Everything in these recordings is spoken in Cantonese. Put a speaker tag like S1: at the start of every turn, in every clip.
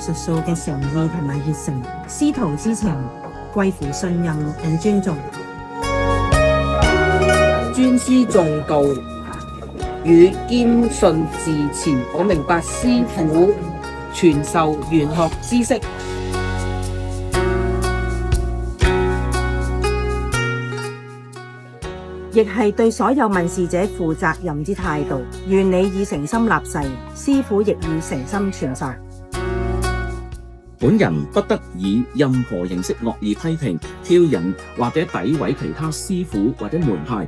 S1: 述數嘅誠意同埋熱誠，師徒之情貴乎信任與尊重。
S2: 尊師重道與謙遜自持，我明白師傅傳授玄學知識。
S1: 亦係對所有問事者負責任之態度。願你以誠心立誓，師傅亦以誠心傳授。
S3: 本人不得以任何形式惡意批評、挑釁或者詆毀其他師傅或者門派。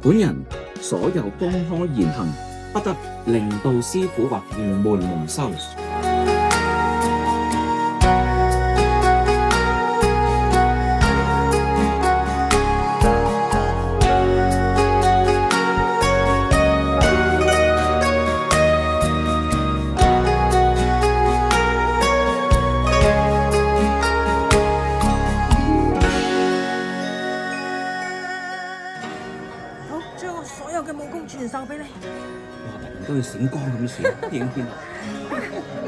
S3: 本人所有公開言行，不得令到師傅或門蒙羞。
S1: 將我所有嘅武功傳授俾你。
S3: 哇！突然都要閃光咁閃，影片啊！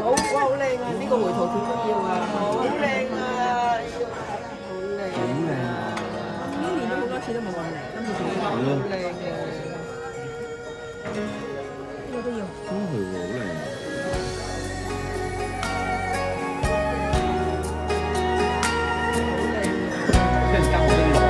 S2: 好靚啊！呢個回頭片都要啊！好靚啊！
S3: 好靚啊！
S1: 呢年都好多次都冇咁靚，今次仲
S2: 好靚啊！
S1: 呢個都要。
S3: 真係喎，好靚啊！跟住加我啲浪。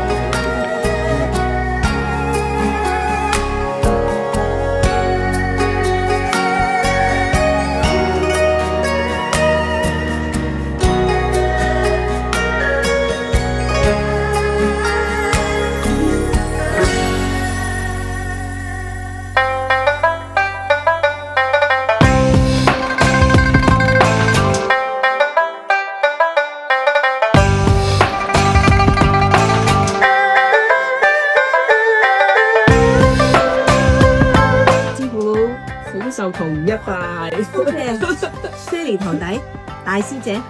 S2: 受徒兒一拜。
S1: Shelly 堂弟，大師姐。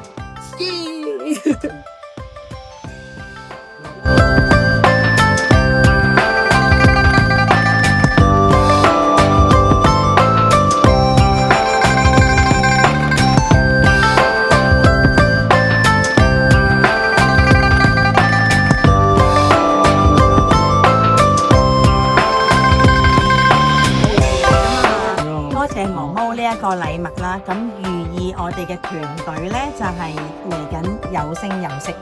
S1: 多謝毛毛呢一個禮物啦，咁寓意我哋嘅團隊咧就係嚟緊有聲有色。